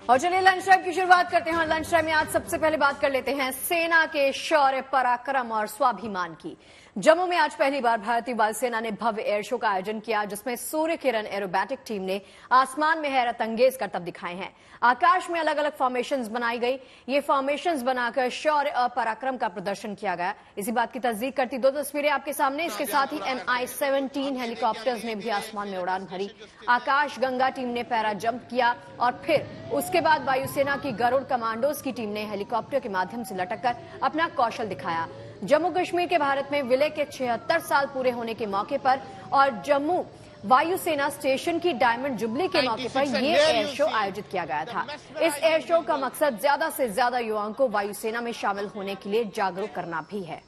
और चलिए lunch time की शुरुआत करते हैं। और लंच टाइम में आज सबसे पहले बात कर लेते हैं सेना के शौर्य, पराक्रम और स्वाभिमान की। जम्मू में आज पहली बार भारतीय वायुसेना ने भव्य एयर शो का आयोजन किया, जिसमें सूर्य किरण एरोबैटिक टीम ने आसमान में हैरत अंगेज करतब दिखाए हैं। आकाश में अलग अलग फॉर्मेशंस बनाई गई। ये फॉर्मेशंस बनाकर शौर्य और पराक्रम का प्रदर्शन किया गया। इसी बात की तस्दीक करती दो तस्वीरें आपके सामने। इसके साथ ही MI-17 हेलीकॉप्टर्स ने भी आसमान में उड़ान भरी। आकाश गंगा टीम ने पैरा जंप किया और फिर उसके बाद वायुसेना की गरुड़ कमांडोज की टीम ने हेलीकॉप्टर के माध्यम से लटककर अपना कौशल दिखाया। जम्मू कश्मीर के भारत में विलय के 76 साल पूरे होने के मौके पर और जम्मू वायुसेना स्टेशन की डायमंड जुबली के मौके पर यह एयर शो आयोजित किया गया था। इस एयर शो का मकसद ज्यादा से ज्यादा युवाओं को वायुसेना में शामिल होने के लिए जागरूक करना भी है।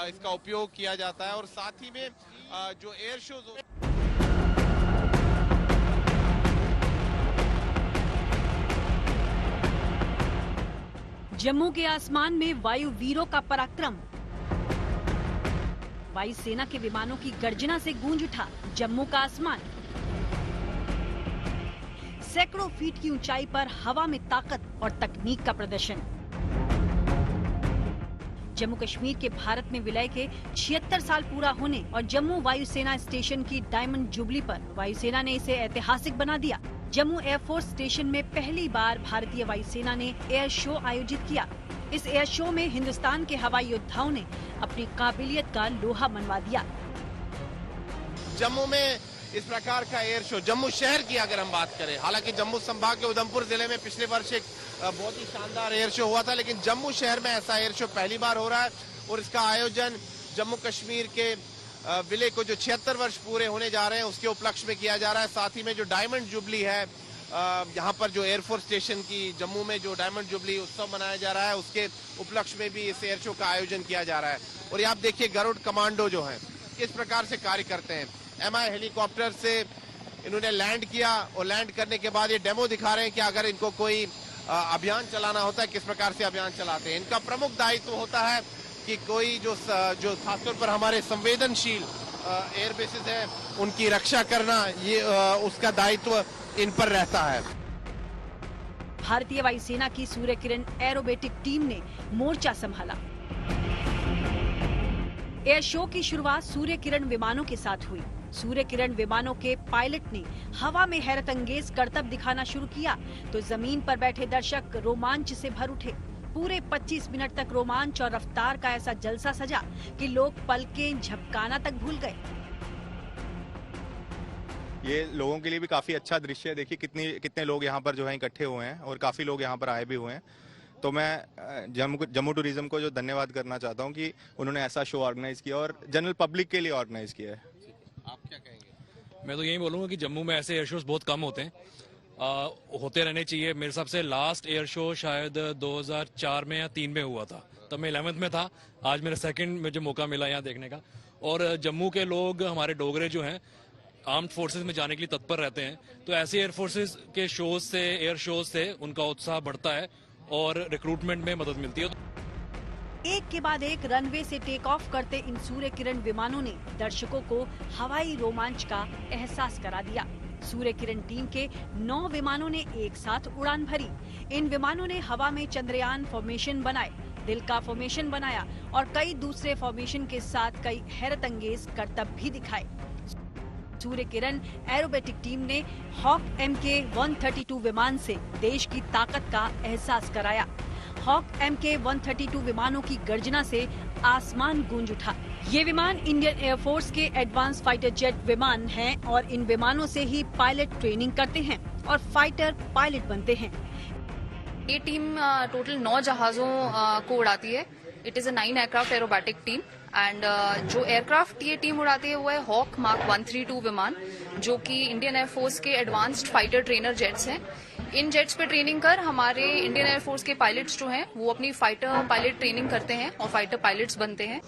इसका उपयोग किया जाता है और साथ ही में जो एयर शोज जम्मू के आसमान में वायु वीरों का पराक्रम। वायुसेना के विमानों की गर्जना से गूंज उठा जम्मू का आसमान। सैकड़ों फीट की ऊंचाई पर हवा में ताकत और तकनीक का प्रदर्शन। जम्मू कश्मीर के भारत में विलय के 76 साल पूरा होने और जम्मू वायुसेना स्टेशन की डायमंड जुबली पर वायुसेना ने इसे ऐतिहासिक बना दिया। जम्मू एयरफोर्स स्टेशन में पहली बार भारतीय वायुसेना ने एयर शो आयोजित किया। इस एयर शो में हिंदुस्तान के हवाई योद्धाओं ने अपनी काबिलियत का लोहा मनवा दिया। जम्मू में इस प्रकार का एयर शो, जम्मू शहर की अगर हम बात करें, हालांकि जम्मू संभाग के उधमपुर जिले में पिछले वर्ष एक बहुत ही शानदार एयर शो हुआ था, लेकिन जम्मू शहर में ऐसा एयर शो पहली बार हो रहा है और इसका आयोजन जम्मू कश्मीर के विलय को जो 76 वर्ष पूरे होने जा रहे हैं उसके उपलक्ष्य में किया जा रहा है। साथ ही में जो डायमंड जुबली है, यहाँ पर जो एयरफोर्स स्टेशन की जम्मू में जो डायमंड जुबली उत्सव मनाया जा रहा है उसके उपलक्ष्य में भी इस एयर शो का आयोजन किया जा रहा है। और ये आप देखिए गरुड़ कमांडो जो है किस प्रकार से कार्य करते हैं। MI हेलीकॉप्टर से इन्होंने लैंड किया और लैंड करने के बाद ये डेमो दिखा रहे हैं कि अगर इनको कोई अभियान चलाना होता है किस प्रकार से अभियान चलाते हैं। इनका प्रमुख दायित्व होता है कि कोई जो खासतौर पर हमारे संवेदनशील एयर बेसिस है उनकी रक्षा करना, ये उसका दायित्व इन पर रहता है। भारतीय वायुसेना की सूर्य किरण एरोबेटिक टीम ने मोर्चा संभाला। एयर शो की शुरुआत सूर्य किरण विमानों के साथ हुई। सूर्य किरण विमानों के पायलट ने हवा में हैरत अंगेज करतब दिखाना शुरू किया तो जमीन पर बैठे दर्शक रोमांच से भर उठे। पूरे 25 मिनट तक रोमांच और रफ्तार का ऐसा जलसा सजा कि लोग पलकें झपकाना तक भूल गए। ये लोगों के लिए भी काफी अच्छा दृश्य है। देखिए कितने लोग यहाँ पर जो है इकट्ठे हुए हैं और काफी लोग यहाँ पर आए भी हुए हैं। तो मैं जम्मू टूरिज्म को जो धन्यवाद करना चाहता हूँ कि उन्होंने ऐसा शो ऑर्गेनाइज किया और जनरल पब्लिक के लिए ऑर्गेनाइज किया है। आप क्या कहेंगे? मैं तो यही बोलूंगा कि जम्मू में ऐसे एयर शोज बहुत कम होते हैं, होते रहने चाहिए। मेरे हिसाब से लास्ट एयर शो शायद 2004 में या 3 में हुआ था, तब मैं 11th में था। आज मेरा सेकंड मुझे मौका मिला यहाँ देखने का। और जम्मू के लोग, हमारे डोगरे जो हैं, आर्म्ड फोर्सेस में जाने के लिए तत्पर रहते हैं। तो ऐसे एयर फोर्सेस के शोज से, एयर शोज से उनका उत्साह बढ़ता है और रिक्रूटमेंट में मदद मिलती है। एक के बाद एक रनवे से टेक ऑफ करते इन सूर्य किरण विमानों ने दर्शकों को हवाई रोमांच का एहसास करा दिया। सूर्य किरण टीम के 9 विमानों ने एक साथ उड़ान भरी। इन विमानों ने हवा में चंद्रयान फॉर्मेशन बनाए, दिल का फॉर्मेशन बनाया और कई दूसरे फॉर्मेशन के साथ कई हैरत अंगेज करतब भी दिखाए। सूर्य किरण एरोबेटिक टीम ने हॉक MK-132 विमान से देश की ताकत का एहसास कराया। हॉक MK-132 विमानों की गर्जना से आसमान गूंज उठा। ये विमान इंडियन एयरफोर्स के एडवांस फाइटर जेट विमान हैं और इन विमानों से ही पायलट ट्रेनिंग करते हैं और फाइटर पायलट बनते हैं। ये टीम टोटल 9 जहाजों को उड़ाती है। It is a 9 aircraft aerobatic team and जो एयरक्राफ्ट ये टीम उड़ाती है वो है हॉक मार्क 132 विमान, जो कि इंडियन एयरफोर्स के एडवांस्ड फाइटर ट्रेनर जेट्स हैं। इन जेट्स पे ट्रेनिंग कर हमारे इंडियन एयरफोर्स के पायलट्स जो हैं वो अपनी फाइटर पायलट ट्रेनिंग करते हैं और फाइटर पायलट्स बनते हैं।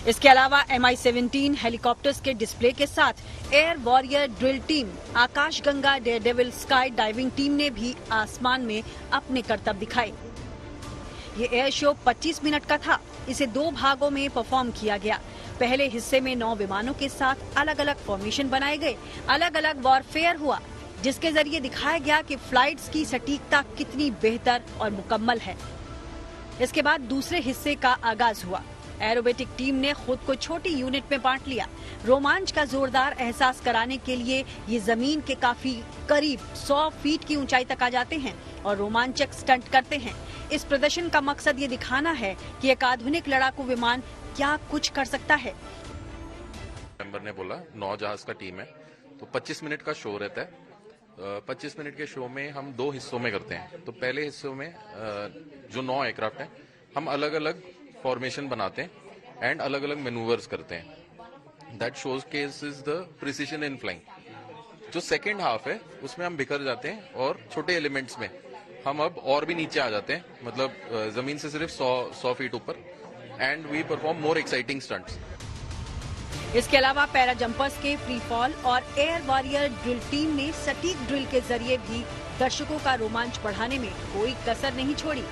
इसके अलावा MI-17 हेलीकॉप्टर्स के डिस्प्ले के साथ air warrior drill team, Akash Ganga daredevil sky diving team ने भी आसमान में अपने करतब दिखाए। ये एयर शो 25 मिनट का था। इसे 2 भागों में परफॉर्म किया गया। पहले हिस्से में 9 विमानों के साथ अलग अलग फॉर्मेशन बनाए गए, अलग अलग वॉरफेयर हुआ, जिसके जरिए दिखाया गया कि फ्लाइट्स की सटीकता कितनी बेहतर और मुकम्मल है। इसके बाद दूसरे हिस्से का आगाज हुआ। एरोबेटिक टीम ने खुद को छोटी यूनिट में बांट लिया। रोमांच का जोरदार एहसास कराने के लिए ये जमीन के काफी करीब 100 फीट की ऊंचाई तक आ जाते हैं और रोमांचक स्टंट करते हैं। इस प्रदर्शन का मकसद ये दिखाना है कि एक आधुनिक लड़ाकू विमान क्या कुछ कर सकता है। मेंबर ने बोला 9 जहाज का टीम है, तो 25 मिनट का शो रहता है। 25 मिनट के शो में हम 2 हिस्सों में करते हैं। तो पहले हिस्सों में जो 9 एयरक्राफ्ट हैं, हम अलग अलग फॉर्मेशन बनाते हैं एंड अलग अलग मैनूवर्स करते हैं। That shows case is the precision in flying. जो सेकेंड हाफ है उसमें हम बिखर जाते हैं और छोटे एलिमेंट्स में हम अब और भी नीचे आ जाते हैं, मतलब जमीन से सिर्फ 100 फीट ऊपर, and we perform more exciting stunts. इसके अलावा पैरा जंपर्स के फ्री फॉल और एयर वॉरियर ड्रिल टीम ने सटीक ड्रिल के जरिए भी दर्शकों का रोमांच बढ़ाने में कोई कसर नहीं छोड़ी।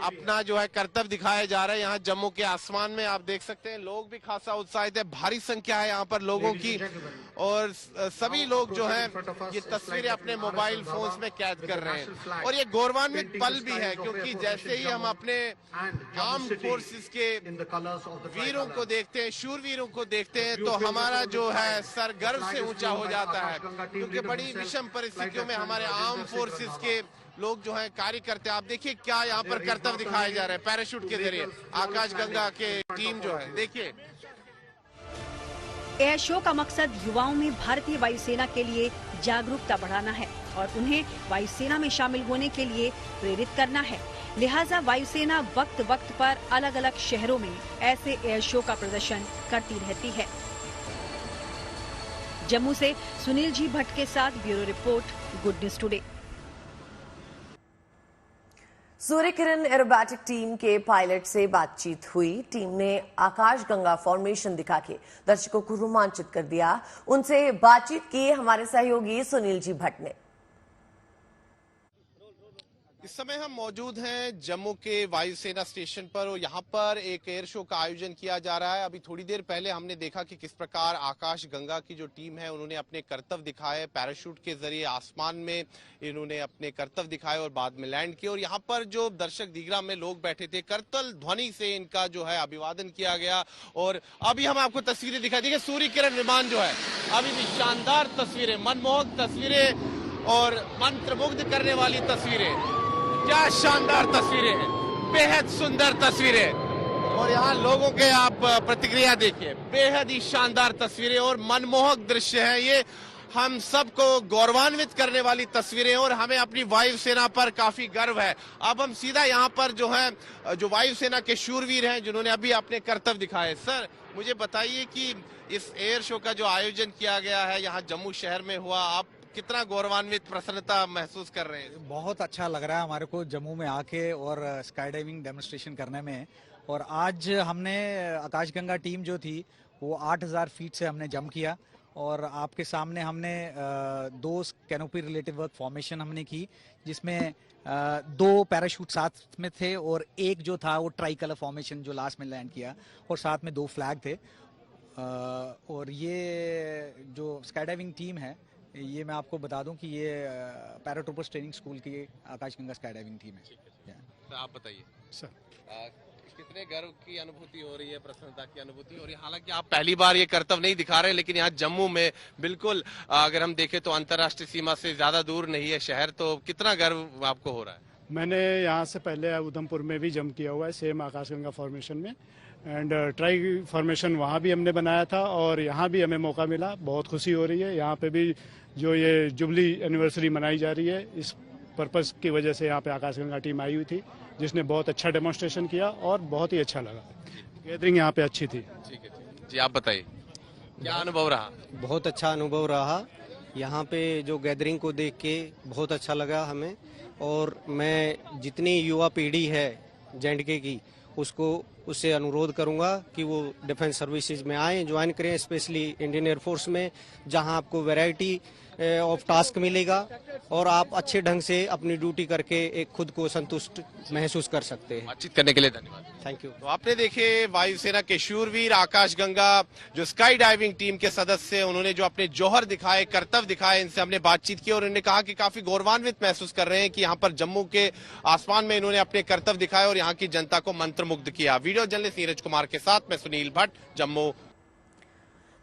अपना जो है कर्तव्य दिखाया जा रहा है। यहाँ जम्मू के आसमान में आप देख सकते हैं लोग भी खासा उत्साहित है, भारी संख्या है यहाँ पर लोगों की, और सभी लोग जो हैं ये तस्वीरें अपने मोबाइल फोन्स में कैद कर रहे हैं। और ये गौरवान्वित पल भी है, क्योंकि जैसे ही हम अपने आर्म्ड फोर्सेस के वीरों को देखते हैं, शूरवीरों को देखते हैं, तो हमारा जो है सर गर्व से ऊंचा हो जाता है, क्योंकि बड़ी विषम परिस्थितियों में हमारे आर्म फोर्सेस के लोग जो हैं कार्य करते हैं। आप देखिए क्या यहाँ पर कर्तव्य दिखाए जा रहे हैं पैराशूट के जरिए। आकाश गंगा के टीम जो है, देखिए। एयर शो का मकसद युवाओं में भारतीय वायुसेना के लिए जागरूकता बढ़ाना है और उन्हें वायुसेना में शामिल होने के लिए प्रेरित करना है। लिहाजा वायुसेना वक्त वक्त पर अलग अलग शहरों में ऐसे एयर शो का प्रदर्शन करती रहती है। जम्मू से सुनील जी भट्ट के साथ bureau report, good news today. Surya Kiran aerobatic team के पायलट से बातचीत हुई। टीम ने आकाश गंगा फॉर्मेशन दिखा के दर्शकों को रोमांचित कर दिया। उनसे बातचीत की हमारे सहयोगी सुनील जी भट्ट ने। इस समय हम मौजूद हैं जम्मू के वायुसेना स्टेशन पर और यहाँ पर एक एयर शो का आयोजन किया जा रहा है। अभी थोड़ी देर पहले हमने देखा कि किस प्रकार आकाश गंगा की जो टीम है उन्होंने अपने कर्तव्य दिखाए, पैराशूट के जरिए आसमान में इन्होंने अपने कर्तव्य दिखाए और बाद में लैंड किए। और यहाँ पर जो दर्शक दीघरा में लोग बैठे थे, करतल ध्वनि से इनका जो है अभिवादन किया गया। और अभी हम आपको तस्वीरें दिखाई देंगे। सूर्य किरण विमान जो है, अभी भी शानदार तस्वीरें, मनमोहक तस्वीरें और मंत्रमुग्ध करने वाली तस्वीरें। क्या शानदार तस्वीरें हैं, बेहद सुंदर तस्वीरें। और यहाँ लोगों के आप प्रतिक्रिया देखिए, बेहद ही शानदार तस्वीरें और मनमोहक दृश्य है। ये हम सबको गौरवान्वित करने वाली तस्वीरें और हमें अपनी वायुसेना पर काफी गर्व है। अब हम सीधा यहाँ पर जो है जो वायुसेना के शूरवीर हैं जिन्होंने अभी अपने कर्तव्य दिखाए। सर, मुझे बताइए कि इस एयर शो का जो आयोजन किया गया है यहाँ जम्मू शहर में हुआ, आप कितना गौरवान्वित, प्रसन्नता महसूस कर रहे हैं? बहुत अच्छा लग रहा है हमारे को जम्मू में आके और स्काई डाइविंग डेमोन्स्ट्रेशन करने में। और आज हमने आकाशगंगा टीम जो थी वो 8000 फीट से हमने जंप किया और आपके सामने हमने 2 कैनोपी रिलेटिव वर्क फॉर्मेशन हमने की, जिसमें 2 पैराशूट साथ में थे और एक जो था वो ट्राई कलर फॉर्मेशन जो लास्ट में लैंड किया, और साथ में 2 फ्लैग थे। और ये जो स्काई डाइविंग टीम है, ये मैं आपको बता दूं कि ये पैराट्रूपर्स ट्रेनिंग स्कूल की आकाशगंगा स्काई डाइविंग टीम है। तो आप बताइए सर, कितने गर्व की अनुभूति हो रही है, प्रसन्नता की अनुभूति हो रही है? हालांकि आप पहली बार ये कर्तव्य नहीं दिखा रहे, लेकिन यहाँ जम्मू में बिल्कुल अगर हम देखें तो अंतर्राष्ट्रीय सीमा से ज्यादा दूर नहीं है शहर, तो कितना गर्व आपको हो रहा है? मैंने यहाँ से पहले उधमपुर में भी जंप किया हुआ है, सेम आकाशगंगा फॉर्मेशन में, एंड ट्राई फॉर्मेशन वहाँ भी हमने बनाया था और यहाँ भी हमें मौका मिला। बहुत खुशी हो रही है। यहाँ पे भी जो ये जुबली एनिवर्सरी मनाई जा रही है, इस पर्पस की वजह से यहाँ पे आकाशगंगा टीम आई हुई थी, जिसने बहुत अच्छा डेमोन्स्ट्रेशन किया और बहुत ही अच्छा लगा। गैदरिंग यहाँ पे अच्छी थी। ठीक है जी, आप बताइए क्या अनुभव रहा? बहुत अच्छा अनुभव रहा। यहाँ पे जो गैदरिंग को देख के बहुत अच्छा लगा हमें, और मैं जितनी युवा पीढ़ी है J&K की उससे अनुरोध करूंगा कि वो डिफेंस सर्विसेज में आए, ज्वाइन करें, स्पेशली इंडियन एयरफोर्स में, जहां आपको वैरायटी ऑफ टास्क मिलेगा और आप अच्छे ढंग से अपनी ड्यूटी करके एक खुद को संतुष्ट महसूस कर सकते हैं। बातचीत करने के लिए धन्यवाद। Thank you. तो आपने देखे वायुसेना के शूरवीर आकाश गंगा जो स्काई डाइविंग टीम के सदस्य हैं, उन्होंने जो अपने जौहर दिखाए, कर्तव्य दिखाए, इनसे हमने बातचीत की और उन्होंने कहा कि काफी गौरवान्वित महसूस कर रहे हैं कि यहाँ पर जम्मू के आसमान में इन्होंने अपने कर्तव्य दिखाए और यहाँ की जनता को मंत्रमुग्ध किया। वीडियो जर्नलिस्ट नीरज कुमार के साथ मैं सुनील भट्ट, जम्मू।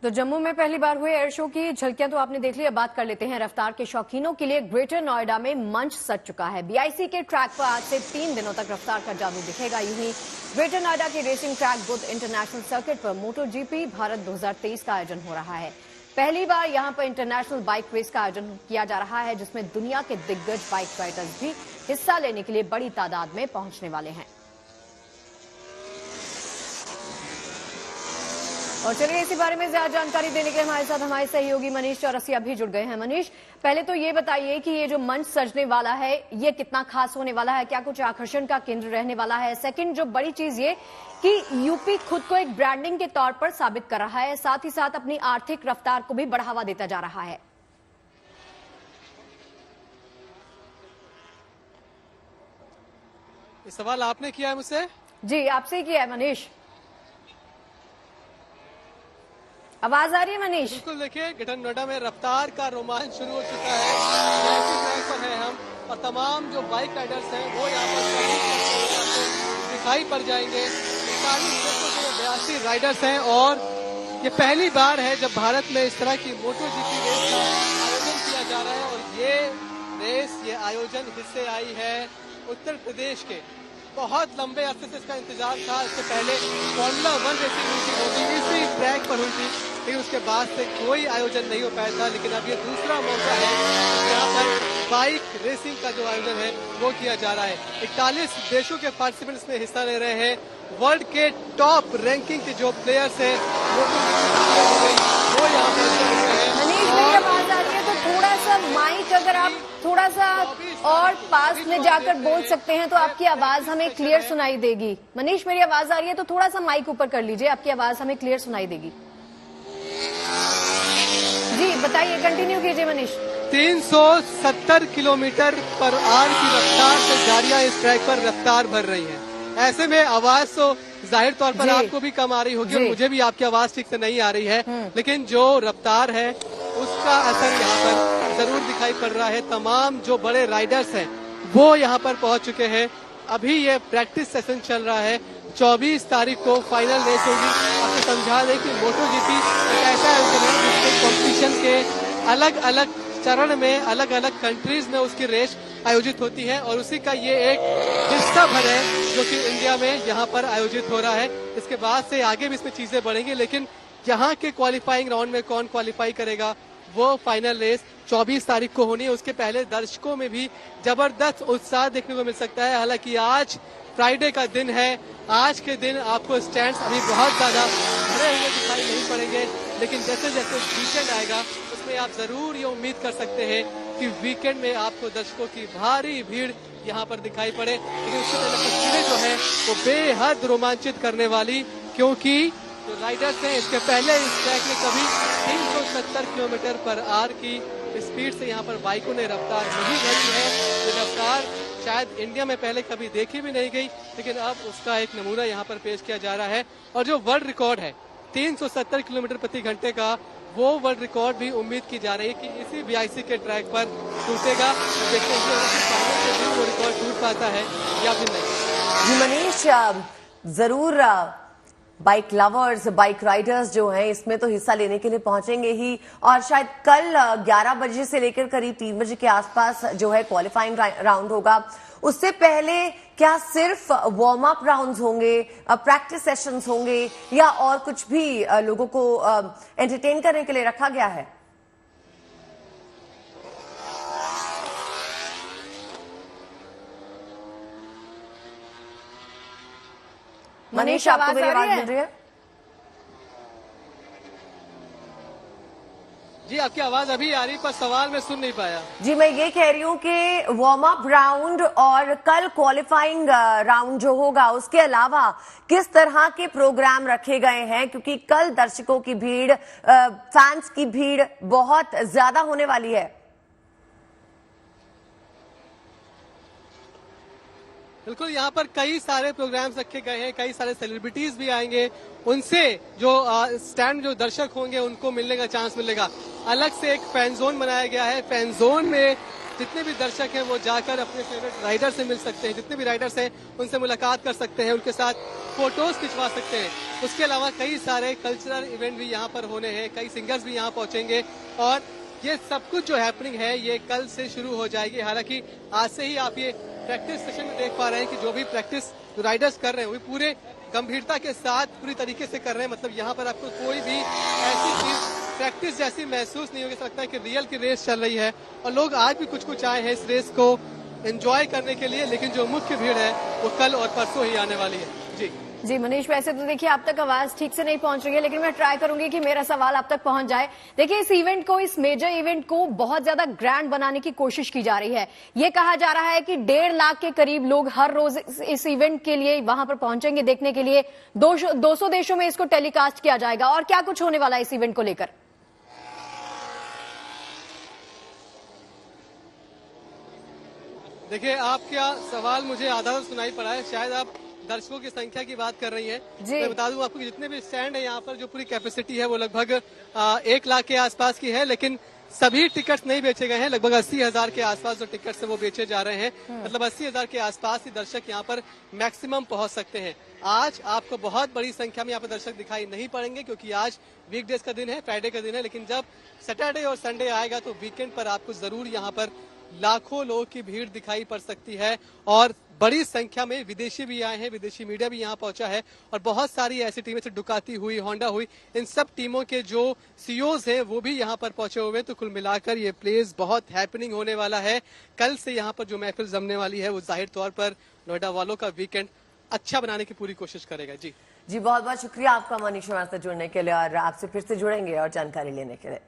तो जम्मू में पहली बार हुए एयर शो की झलकियां तो आपने देख ली। अब बात कर लेते हैं रफ्तार के शौकीनों के लिए ग्रेटर नोएडा में मंच सज चुका है। बीआईसी के ट्रैक पर आज से 3 दिनों तक रफ्तार का जादू दिखेगा। यूं ही ग्रेटर नोएडा के racing track Buddha international circuit पर मोटो जीपी भारत 2023 का आयोजन हो रहा है। पहली बार यहां पर इंटरनेशनल बाइक रेस का आयोजन किया जा रहा है, जिसमें दुनिया के दिग्गज बाइक राइडर्स भी हिस्सा लेने के लिए बड़ी तादाद में पहुंचने वाले हैं। और चलिए इसी बारे में ज्यादा जानकारी देने के लिए हमारे साथ हमारे सहयोगी मनीष चौरसिया भी जुड़ गए हैं। मनीष, पहले तो ये बताइए कि ये जो मंच सजने वाला है ये कितना खास होने वाला है, क्या कुछ आकर्षण का केंद्र रहने वाला है? सेकंड, जो बड़ी चीज ये कि यूपी खुद को एक ब्रांडिंग के तौर पर साबित कर रहा है, साथ ही साथ अपनी आर्थिक रफ्तार को भी बढ़ावा देता जा रहा है। ये सवाल आपने किया है मुझसे? जी, आपसे ही किया है मनीष। आवाज आ रही है मनीष? बिल्कुल, देखिए ग्रेटर नोएडा में रफ्तार का रोमांच शुरू हो चुका है। ऐसी ट्रैक पर हैं हम और तमाम जो बाइक राइडर्स हैं वो यहाँ पर दिखाई पड़ जाएंगे। 82 राइडर्स हैं और ये पहली बार है जब भारत में इस तरह की मोटो जीपी रेस का आयोजन किया जा रहा है। और ये रेस, ये आयोजन हिस्से आई है उत्तर प्रदेश के। बहुत लंबे अरसे से इसका इंतजार था। इससे पहले फॉर्मूला 1 रेसिंग हुई थी, इसी ट्रैक पर हुई थी, लेकिन उसके बाद से कोई आयोजन नहीं हो पाया था। लेकिन अब ये दूसरा मौका है यहाँ पर बाइक रेसिंग का जो आयोजन है वो किया जा रहा है। 41 देशों के पार्टिसिपेंट्स में हिस्सा ले रहे हैं। वर्ल्ड के टॉप रैंकिंग के जो प्लेयर्स हैं वो यहाँ पर मनीष, मेरी आवाज आ रही है तो थोड़ा सा माइक अगर आप थोड़ा सा और पास में जाकर बोल सकते हैं तो आपकी आवाज हमें क्लियर सुनाई देगी। मनीष, मेरी आवाज आ रही है तो थोड़ा सा माइक ऊपर कर लीजिए, आपकी आवाज हमें क्लियर सुनाई देगी। जी बताइए, कंटिन्यू कीजिए मनीष। 370 किलोमीटर पर आवर की रफ्तार से गाड़ियां इस ट्रैक पर रफ्तार भर रही हैं। ऐसे में आवाज तो जाहिर तौर पर आपको भी कम आ रही होगी और मुझे भी आपकी आवाज ठीक से नहीं आ रही है, लेकिन जो रफ्तार है उसका असर यहाँ पर जरूर दिखाई पड़ रहा है। तमाम जो बड़े राइडर्स हैं वो यहाँ पर पहुंच चुके हैं। अभी ये प्रैक्टिस सेशन चल रहा है। 24 तारीख को फाइनल रेस होगी। आपको समझा दें कि मोटो जीपी एक ऐसा आयोजन है जिसमें कॉम्पिटिशन के अलग अलग चरण में, अलग अलग कंट्रीज में उसकी रेस आयोजित होती है और उसी का ये एक हिस्सा भर है जो कि इंडिया में यहाँ पर आयोजित हो रहा है। इसके बाद से आगे भी इसमें चीजें बढ़ेंगी, लेकिन यहाँ के क्वालिफाइंग राउंड में कौन क्वालिफाई करेगा वो फाइनल रेस 24 तारीख को होनी है। उसके पहले दर्शकों में भी जबरदस्त उत्साह देखने को मिल सकता है। हालांकि आज फ्राइडे का दिन है, आज के दिन आपको स्टैंड्स अभी बहुत ज्यादा भरे हुए दिखाई नहीं पड़ेंगे, लेकिन जैसे जैसे वीकेंड आएगा उसमें आप जरूर ये उम्मीद कर सकते हैं कि वीकेंड में आपको दर्शकों की भारी भीड़ यहाँ पर दिखाई पड़े। लेकिन उससे पहले तस्वीरें जो है वो बेहद रोमांचित करने वाली, क्योंकि जो राइडर्स हैं इसके पहले इस ट्रैक में कभी 370 किलोमीटर पर आवर की स्पीड से यहाँ पर बाइकों ने रफ्तार नहीं भरी है। ये रफ्तार शायद इंडिया में पहले कभी देखी भी नहीं गई, लेकिन अब उसका एक नमूना यहाँ पर पेश किया जा रहा है। और जो वर्ल्ड रिकॉर्ड है 370 किलोमीटर प्रति घंटे का, वो वर्ल्ड रिकॉर्ड भी उम्मीद की जा रही है कि इसी बीआईसी के ट्रैक पर टूटेगा। देखते हैं वो रिकॉर्ड टूट पाता है या फिर नहीं। जी मनीष, जरूर बाइक लवर्स, बाइक राइडर्स जो हैं इसमें तो हिस्सा लेने के लिए पहुंचेंगे ही। और शायद कल 11 बजे से लेकर करीब 3 बजे के आसपास जो है क्वालिफाइंग राउंड होगा। उससे पहले क्या सिर्फ वार्म अप राउंड्स होंगे, प्रैक्टिस सेशंस होंगे, या और कुछ भी लोगों को एंटरटेन करने के लिए रखा गया है? मनीष, आपको मेरी आवाज मिल रही है? जी आपकी आवाज अभी आ रही पर सवाल मैं सुन नहीं पाया। जी मैं ये कह रही हूँ कि वार्म अप राउंड और कल क्वालिफाइंग राउंड जो होगा उसके अलावा किस तरह के प्रोग्राम रखे गए हैं, क्योंकि कल दर्शकों की भीड़, फैंस की भीड़ बहुत ज्यादा होने वाली है। बिल्कुल, यहाँ पर कई सारे प्रोग्राम्स रखे गए हैं, कई सारे सेलिब्रिटीज भी आएंगे, उनसे जो स्टैंड जो दर्शक होंगे उनको मिलने का चांस मिलेगा। अलग से एक फैन जोन बनाया गया है। फैन जोन में जितने भी दर्शक हैं वो जाकर अपने फेवरेट राइडर से मिल सकते हैं, जितने भी राइडर्स हैं उनसे मुलाकात कर सकते हैं, उनके साथ फोटोज खिंचवा सकते हैं। उसके अलावा कई सारे कल्चरल इवेंट भी यहाँ पर होने हैं, कई सिंगर्स भी यहाँ पहुंचेंगे और ये सब कुछ जो हैपनिंग है ये कल से शुरू हो जाएगी। हालांकि आज से ही आप ये प्रैक्टिस सेशन में देख पा रहे हैं कि जो भी प्रैक्टिस राइडर्स कर रहे हैं वो पूरे गंभीरता के साथ पूरी तरीके से कर रहे हैं। मतलब यहाँ पर आपको कोई भी ऐसी चीज प्रैक्टिस जैसी महसूस नहीं होगी, ऐसा लगता है कि रियल की रेस चल रही है और लोग आज भी कुछ आए हैं इस रेस को एंजॉय करने के लिए, लेकिन जो मुख्य भीड़ है वो कल और परसों ही आने वाली है। जी मनीष, वैसे तो देखिए आप तक आवाज ठीक से नहीं पहुंच रही है, लेकिन मैं ट्राई करूंगी कि मेरा सवाल आप तक पहुंच जाए। देखिए इस इवेंट को, इस मेजर इवेंट को बहुत ज्यादा ग्रैंड बनाने की कोशिश की जा रही है। ये कहा जा रहा है कि 1.5 लाख के करीब लोग हर रोज इस इवेंट के लिए वहां पर पहुंचेंगे देखने के लिए। 200 देशों में इसको टेलीकास्ट किया जाएगा। और क्या कुछ होने वाला है इस इवेंट को लेकर? देखिए आपका सवाल मुझे आधा सुनाई पड़ा है, शायद आप दर्शकों की संख्या की बात कर रही हैं। मैं बता दूं आपको कि जितने भी स्टैंड है यहाँ पर जो पूरी कैपेसिटी है वो लगभग 1 लाख के आसपास की है, लेकिन सभी टिकट्स नहीं बेचे गए हैं। लगभग 80,000 के आसपास जो टिकट्स है वो बेचे जा रहे हैं। मतलब 80,000 के आसपास ही दर्शक यहाँ पर मैक्सिमम पहुंच सकते हैं। आज आपको बहुत बड़ी संख्या में यहाँ पर दर्शक दिखाई नहीं पड़ेंगे क्योंकि आज वीकडेज का दिन है, फ्राइडे का दिन है, लेकिन जब सैटरडे और संडे आएगा तो वीकेंड पर आपको जरूर यहाँ पर लाखों लोगों की भीड़ दिखाई पड़ सकती है और बड़ी संख्या में विदेशी भी आए हैं, विदेशी मीडिया भी यहाँ पहुंचा है और बहुत सारी ऐसी टीमें जैसे डुकाती हुई, होंडा हुई, इन सब टीमों के जो सीईओज हैं वो भी यहाँ पर पहुंचे हुए हैं। तो कुल मिलाकर ये प्लेस बहुत हैपनिंग होने वाला है। कल से यहाँ पर जो महफिल जमने वाली है वो जाहिर तौर पर नोएडा वालों का वीकेंड अच्छा बनाने की पूरी कोशिश करेगा। जी बहुत बहुत शुक्रिया आपका मनीष हमारे साथ जुड़ने के लिए और आपसे फिर से जुड़ेंगे और जानकारी लेने के लिए।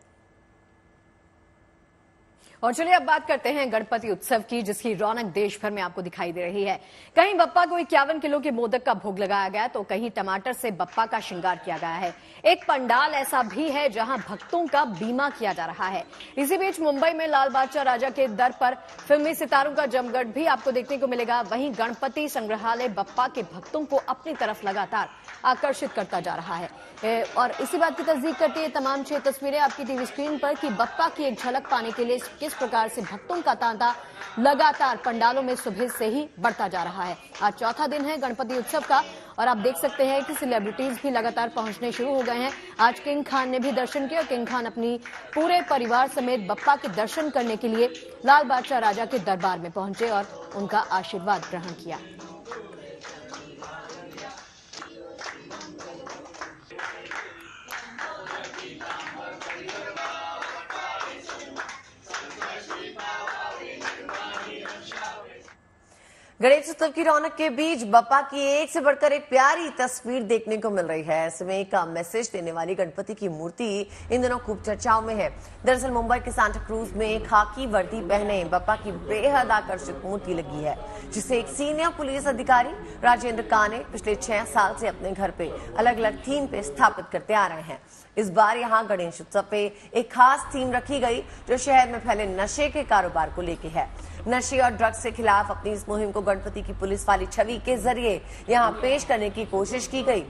और चलिए अब बात करते हैं गणपति उत्सव की, जिसकी रौनक देश भर में आपको दिखाई दे रही है। कहीं बप्पा को 51 किलो के मोदक का भोग लगाया गया तो कहीं टमाटर से बप्पा का श्रृंगार किया गया है। एक पंडाल ऐसा भी है जहां भक्तों का बीमा किया जा रहा है। इसी बीच मुंबई में लाल बादशाह राजा के दर पर फिल्मी सितारों का जमघट भी आपको देखने को मिलेगा। वहीं गणपति संग्रहालय बप्पा के भक्तों को अपनी तरफ लगातार आकर्षित करता जा रहा है। और इसी बात की तस्दीक करती है तमाम 6 तस्वीरें आपकी टीवी स्क्रीन पर कि बप्पा की एक झलक पाने के लिए किस प्रकार से भक्तों का तांता लगातार पंडालों में सुबह से ही बढ़ता जा रहा है। आज चौथा दिन है गणपति उत्सव का और आप देख सकते हैं कि सेलिब्रिटीज भी लगातार पहुंचने शुरू हो गए हैं। आज किंग खान ने भी दर्शन किया। किंग खान अपनी पूरे परिवार समेत बप्पा के दर्शन करने के लिए लाल बादशाह राजा के दरबार में पहुंचे और उनका आशीर्वाद ग्रहण किया। गणेश उत्सव की रौनक के बीच बप्पा की एक से बढ़कर एक प्यारी तस्वीर देखने को मिल रही है। ऐसे में एक मैसेज देने वाली गणपति की मूर्ति इन दिनों खूब चर्चाओं में है। दरअसल मुंबई के सांता क्रूज में खाकी वर्दी पहने बप्पा की बेहद आकर्षक मूर्ति लगी है, जिसे एक सीनियर पुलिस अधिकारी राजेंद्र काने पिछले 6 साल से अपने घर पे अलग अलग थीम पे स्थापित करते आ रहे हैं। इस बार यहाँ गणेश उत्सव पे एक खास थीम रखी गई जो शहर में फैले नशे के कारोबार को लेके है। नशे और ड्रग्स के खिलाफ अपनी इस मुहिम को गणपति की पुलिस वाली छवि के जरिए यहाँ पेश करने की कोशिश की गई।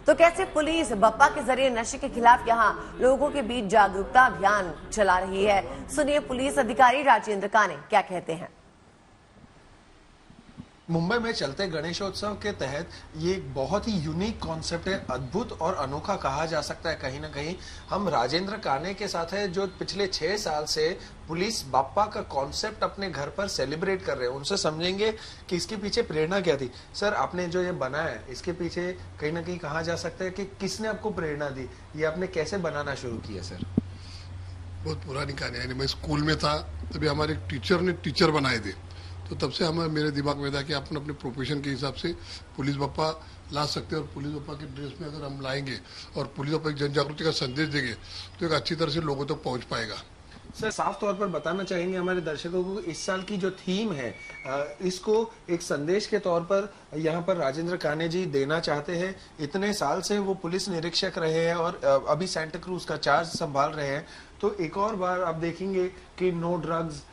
तो कैसे पुलिस बप्पा के जरिए नशे के खिलाफ यहाँ लोगों के बीच जागरूकता अभियान चला रही है, सुनिए पुलिस अधिकारी राजेंद्र काने क्या कहते हैं। मुंबई में चलते गणेशोत्सव के तहत ये एक बहुत ही यूनिक कॉन्सेप्ट है, अद्भुत और अनोखा कहा जा सकता है। कहीं ना कहीं हम राजेंद्र काने के साथ है जो पिछले 6 साल से पुलिस बप्पा का कॉन्सेप्ट अपने घर पर सेलिब्रेट कर रहे हैं। उनसे समझेंगे कि इसके पीछे प्रेरणा क्या थी। सर, आपने जो ये बनाया है इसके पीछे कहीं ना कहीं कहा जा सकता है कि किसने आपको प्रेरणा दी, ये आपने कैसे बनाना शुरू किया? सर, बहुत पुरानी कहानी है। मैं स्कूल में था तभी हमारे टीचर ने टीचर बनाए थे, तो तब से हमें मेरे दिमाग में था कि अपन अपने प्रोफेशन के हिसाब से पुलिस बप्पा ला सकते हैं और पुलिस बप्पा के ड्रेस में अगर हम लाएंगे और पुलिस बप्पा एक जन जागृति का संदेश देंगे तो एक अच्छी तरह से लोगों तक पहुंच पाएगा। सर, साफ तौर पर बताना चाहेंगे हमारे दर्शकों को इस साल की जो थीम है इसको एक संदेश के तौर पर यहाँ पर राजेंद्र काने जी देना चाहते हैं। इतने साल से वो पुलिस निरीक्षक रहे हैं और अभी सेंटा क्रूज का चार्ज संभाल रहे हैं, तो एक और बार आप देखेंगे कि नो ड्रग्स,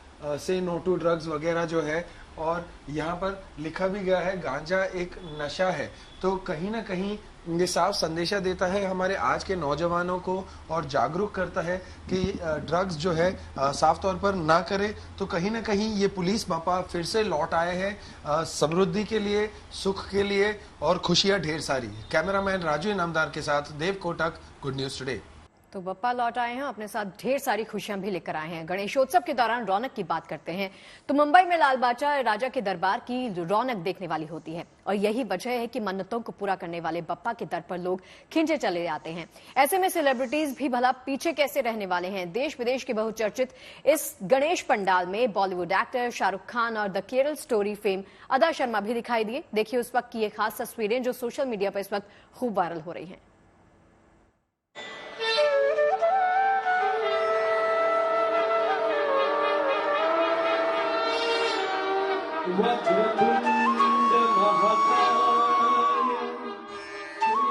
से नो टू ड्रग्स वगैरह जो है, और यहाँ पर लिखा भी गया है गांजा एक नशा है। तो कहीं ना कहीं ये साफ संदेशा देता है हमारे आज के नौजवानों को और जागरूक करता है कि ड्रग्स जो है साफ तौर पर ना करे। तो कहीं ना कहीं ये पुलिस बप्पा फिर से लौट आए हैं समृद्धि के लिए, सुख के लिए और खुशियां ढेर सारी। कैमरामैन राजू इनामदार के साथ देव कोटक, गुड न्यूज टुडे। तो बप्पा लौट आए हैं, अपने साथ ढेर सारी खुशियां भी लेकर आए हैं। गणेशोत्सव के दौरान रौनक की बात करते हैं तो मुंबई में लाल बादशाह राजा के दरबार की रौनक देखने वाली होती है और यही वजह है कि मन्नतों को पूरा करने वाले बप्पा के दर पर लोग खिंचे चले जाते हैं। ऐसे में सेलिब्रिटीज भी भला पीछे कैसे रहने वाले हैं। देश विदेश के बहुचर्चित इस गणेश पंडाल में बॉलीवुड एक्टर शाहरुख खान और द केरल स्टोरी फेम अदा शर्मा भी दिखाई दिए। देखिए उस वक्त की ये खास तस्वीरें जो सोशल मीडिया पर इस वक्त खूब वायरल हो रही हैं।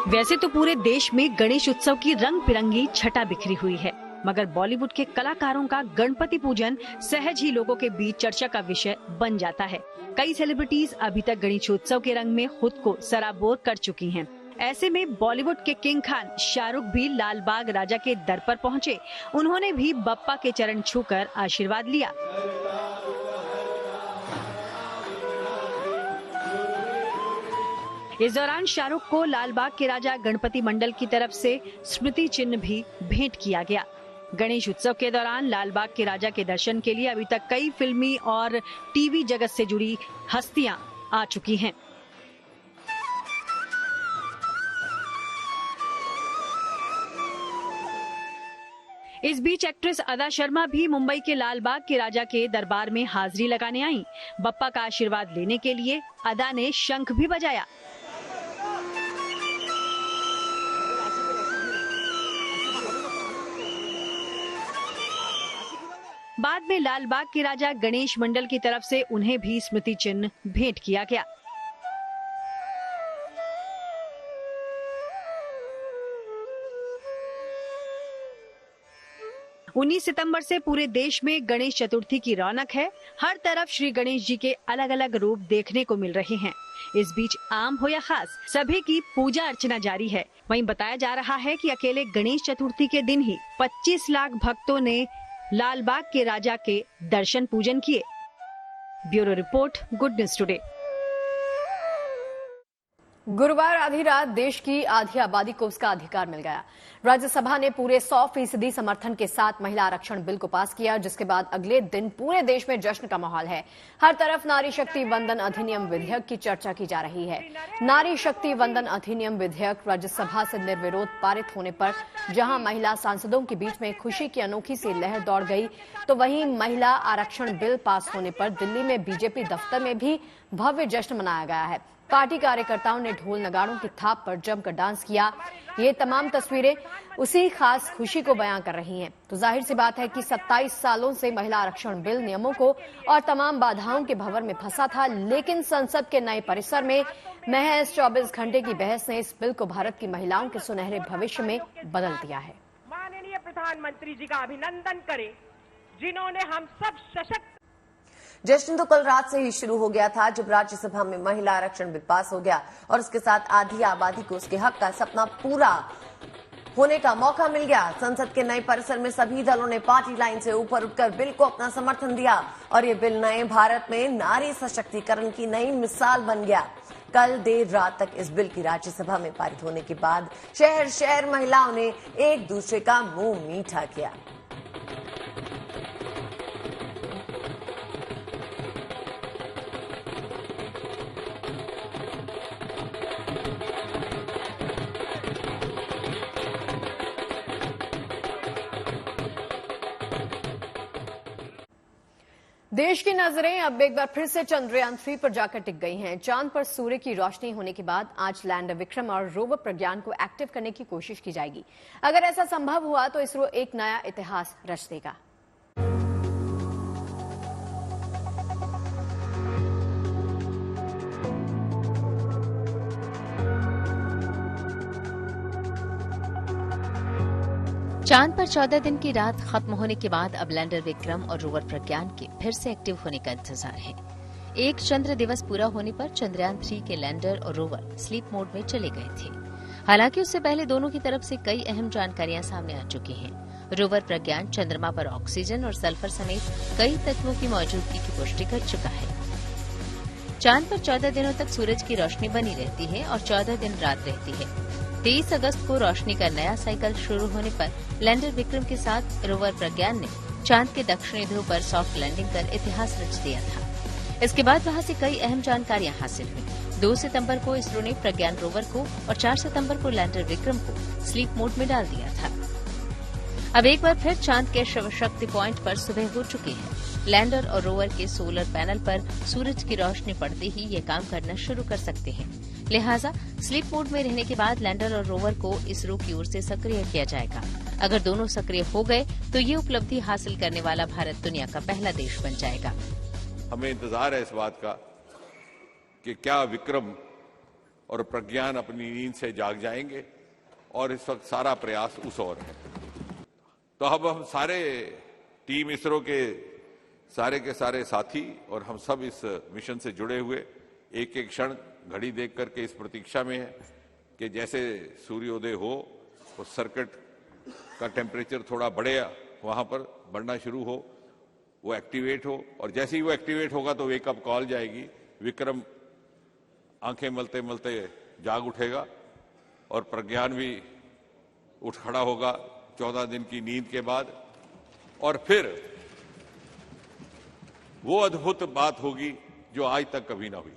वैसे तो पूरे देश में गणेश उत्सव की रंग बिरंगी छटा बिखरी हुई है, मगर बॉलीवुड के कलाकारों का गणपति पूजन सहज ही लोगों के बीच चर्चा का विषय बन जाता है। कई सेलिब्रिटीज अभी तक गणेशोत्सव के रंग में खुद को सराबोर कर चुकी हैं। ऐसे में बॉलीवुड के किंग खान शाहरुख भी लालबाग राजा के दर पर पहुंचे। उन्होंने भी बप्पा के चरण छूकर आशीर्वाद लिया। इस दौरान शाहरुख को लालबाग के राजा गणपति मंडल की तरफ से स्मृति चिन्ह भी भेंट किया गया। गणेश उत्सव के दौरान लालबाग के राजा के दर्शन के लिए अभी तक कई फिल्मी और टीवी जगत से जुड़ी हस्तियां आ चुकी हैं। इस बीच एक्ट्रेस अदा शर्मा भी मुंबई के लालबाग के राजा के दरबार में हाजिरी लगाने आईं। बप्पा का आशीर्वाद लेने के लिए अदा ने शंख भी बजाया। बाद में लालबाग के राजा गणेश मंडल की तरफ से उन्हें भी स्मृति चिन्ह भेंट किया गया। उन्नीस सितंबर से पूरे देश में गणेश चतुर्थी की रौनक है। हर तरफ श्री गणेश जी के अलग अलग रूप देखने को मिल रहे हैं। इस बीच आम हो या खास, सभी की पूजा अर्चना जारी है। वहीं बताया जा रहा है कि अकेले गणेश चतुर्थी के दिन ही 25 लाख भक्तों ने लालबाग के राजा के दर्शन पूजन किए। Bureau report, good news today. गुरुवार आधी रात देश की आधी आबादी को उसका अधिकार मिल गया। राज्यसभा ने पूरे 100% समर्थन के साथ महिला आरक्षण बिल को पास किया, जिसके बाद अगले दिन पूरे देश में जश्न का माहौल है। हर तरफ नारी शक्ति वंदन अधिनियम विधेयक की चर्चा की जा रही है। नारी शक्ति वंदन अधिनियम विधेयक राज्यसभा से निर्विरोध पारित होने पर जहां महिला सांसदों के बीच में खुशी की अनोखी सी लहर दौड़ गई, तो वहीं महिला आरक्षण बिल पास होने पर दिल्ली में बीजेपी दफ्तर में भी भव्य जश्न मनाया गया है। पार्टी कार्यकर्ताओं ने ढोल नगाड़ों की थाप पर जमकर डांस किया। ये तमाम तस्वीरें उसी खास खुशी को बयां कर रही हैं। तो जाहिर सी बात है कि 27 सालों से महिला आरक्षण बिल नियमों को और तमाम बाधाओं के भंवर में फंसा था, लेकिन संसद के नए परिसर में महज 24 घंटे की बहस ने इस बिल को भारत की महिलाओं के सुनहरे भविष्य में बदल दिया है। माननीय प्रधानमंत्री जी का अभिनंदन करें, जिन्होंने हम सब सशक्त। जश्न तो कल रात से ही शुरू हो गया था, जब राज्यसभा में महिला आरक्षण बिल पास हो गया और उसके साथ आधी आबादी को उसके हक का सपना पूरा होने का मौका मिल गया। संसद के नए परिसर में सभी दलों ने पार्टी लाइन से ऊपर उठकर बिल को अपना समर्थन दिया और ये बिल नए भारत में नारी सशक्तिकरण की नई मिसाल बन गया। कल देर रात तक इस बिल की राज्यसभा में पारित होने के बाद शहर शहर महिलाओं ने एक दूसरे का मुंह मीठा किया। देश की नजरें अब एक बार फिर से चंद्रयान 3 पर जाकर टिक गई हैं। चांद पर सूर्य की रोशनी होने के बाद आज लैंडर विक्रम और रोवर प्रज्ञान को एक्टिव करने की कोशिश की जाएगी। अगर ऐसा संभव हुआ तो इसरो एक नया इतिहास रच देगा। चांद पर 14 दिन की रात खत्म होने के बाद अब लैंडर विक्रम और रोवर प्रज्ञान के फिर से एक्टिव होने का इंतजार है। एक चंद्र दिवस पूरा होने पर चंद्रयान 3 के लैंडर और रोवर स्लीप मोड में चले गए थे। हालांकि उससे पहले दोनों की तरफ से कई अहम जानकारियां सामने आ चुकी हैं। रोवर प्रज्ञान चंद्रमा पर ऑक्सीजन और सल्फर समेत कई तत्वों की मौजूदगी की पुष्टि कर चुका है। चांद पर 14 दिनों तक सूरज की रोशनी बनी रहती है और 14 दिन रात रहती है। 23 अगस्त को रोशनी का नया साइकिल शुरू होने पर लैंडर विक्रम के साथ रोवर प्रज्ञान ने चांद के दक्षिणी ध्रुव पर सॉफ्ट लैंडिंग कर इतिहास रच दिया था। इसके बाद वहां से कई अहम जानकारियां हासिल हुई। 2 सितंबर को इसरो ने प्रज्ञान रोवर को और 4 सितंबर को लैंडर विक्रम को स्लीप मोड में डाल दिया था। अब एक बार फिर चांद के शिव शक्ति पॉइंट पर सुबह हो चुकी है। लैंडर और रोवर के सोलर पैनल पर सूरज की रोशनी पड़ते ही ये काम करना शुरू कर सकते हैं। लिहाजा स्लीप मोड में रहने के बाद लैंडर और रोवर को इसरो की ओर से सक्रिय किया जाएगा। अगर दोनों सक्रिय हो गए तो ये उपलब्धि हासिल करने वाला भारत दुनिया का पहला देश बन जाएगा। हमें इंतजार है इस बात का कि क्या विक्रम और प्रज्ञान अपनी नींद से जाग जाएंगे, और इस वक्त सारा प्रयास उस ओर है। तो अब हम सारे टीम इसरो के सारे साथी और हम सब इस मिशन से जुड़े हुए एक एक क्षण घड़ी देख करके इस प्रतीक्षा में है कि जैसे सूर्योदय हो तो सर्किट का टेम्परेचर थोड़ा बढ़े, वहां पर बढ़ना शुरू हो, वो एक्टिवेट हो, और जैसे ही वो एक्टिवेट होगा तो वेकअप कॉल जाएगी। विक्रम आंखें मलते मलते जाग उठेगा और प्रज्ञान भी उठ खड़ा होगा 14 दिन की नींद के बाद, और फिर वो अद्भुत बात होगी जो आज तक कभी ना हुई।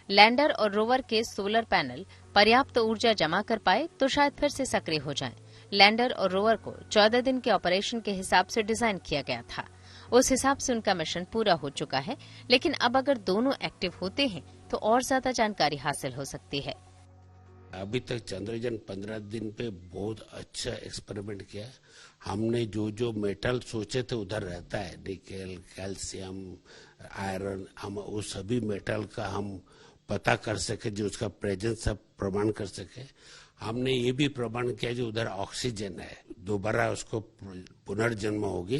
लैंडर और रोवर के सोलर पैनल पर्याप्त ऊर्जा जमा कर पाए तो शायद फिर से सक्रिय हो जाएं। लैंडर और रोवर को 14 दिन के ऑपरेशन के हिसाब से डिजाइन किया गया था। उस हिसाब से उनका मिशन पूरा हो चुका है, लेकिन अब अगर दोनों एक्टिव होते हैं तो और ज्यादा जानकारी हासिल हो सकती है। अभी तक चंद्रयान 15 दिन पे बहुत अच्छा एक्सपेरिमेंट किया। हमने जो जो मेटल सोचे थे उधर रहता है, निकेल, कैल्शियम, आयरन, हम वो सभी मेटल का हम पता कर सके, जो उसका प्रेजेंस सब प्रमाण कर सके। हमने ये भी प्रमाण किया जो उधर ऑक्सीजन है, दोबारा उसको पुनर्जन्म होगी,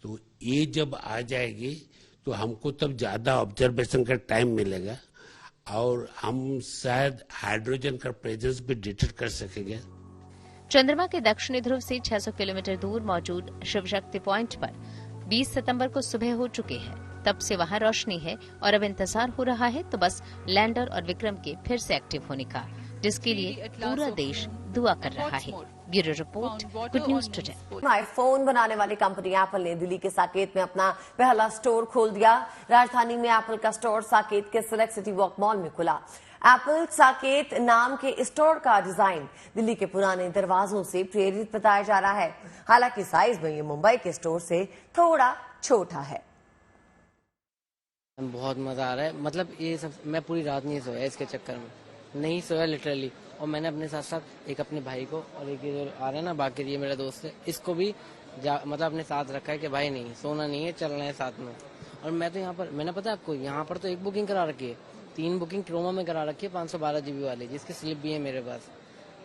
तो ये जब आ जाएगी तो हमको तब ज्यादा ऑब्जर्वेशन का टाइम मिलेगा और हम शायद हाइड्रोजन का प्रेजेंस भी डिटेक्ट कर सकेंगे। चंद्रमा के दक्षिणी ध्रुव से 600 किलोमीटर दूर मौजूद शिव शक्ति पॉइंट पर 20 सितंबर को सुबह हो चुकी है। तब से वहां रोशनी है और अब इंतजार हो रहा है तो बस लैंडर और विक्रम के फिर से एक्टिव होने का, जिसके लिए पूरा देश दुआ कर रहा है। Bureau report, good news today. IPhone बनाने वाली कंपनी एप्पल ने दिल्ली के साकेत में अपना पहला स्टोर खोल दिया। राजधानी में एप्पल का स्टोर साकेत के सिलेक्ट सिटी वॉक मॉल में खुला। एप्पल साकेत नाम के स्टोर का डिजाइन दिल्ली के पुराने दरवाजों से प्रेरित बताया जा रहा है। हालांकि साइज में ये मुंबई के स्टोर से थोड़ा छोटा है। बहुत मजा आ रहा है, मतलब ये सब मैं पूरी रात नहीं सोया इसके चक्कर में, नहीं सोया लिटरली। और मैंने अपने साथ साथ एक अपने भाई को और एक ये आ रहा है ना बाकी ये मेरा दोस्त है, इसको भी मतलब अपने साथ रखा है कि भाई नहीं सोना नहीं है, चलना है साथ में। और मैं तो यहाँ पर, मैंने पता है आपको, यहाँ पर तो एक बुकिंग करा रखी है, 3 बुकिंग क्रोमा में करा रखी है 512 GB वाली, जिसकी स्लिप भी है मेरे पास।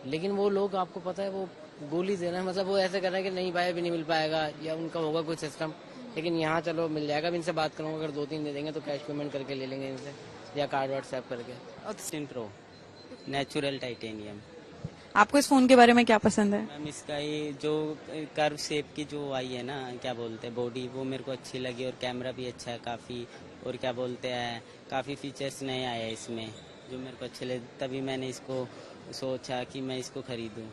लेकिन वो लोग आपको पता है वो गोली दे रहे हैं, मतलब वो ऐसे कर रहे हैं कि नहीं भाई अभी नहीं मिल पाएगा या उनका होगा कोई सिस्टम। लेकिन यहाँ चलो मिल जाएगा। इनसे बात करूँगा, अगर 2-3 दे देंगे तो कैश पेमेंट करके ले लेंगे इनसे या कार्ड व्हाट्सएप करके। 16 Pro नेचुरल टाइटेनियम। आपको इस फोन के बारे में क्या पसंद है? मैम इसका ये जो कर्व शेप की जो आई है ना, क्या बोलते हैं बॉडी, वो मेरे को अच्छी लगी और कैमरा भी अच्छा है काफ़ी, और क्या बोलते हैं काफ़ी फीचर्स नए आए हैं इसमें जो मेरे को अच्छे लगे, तभी मैंने इसको सोचा कि मैं इसको खरीदूं।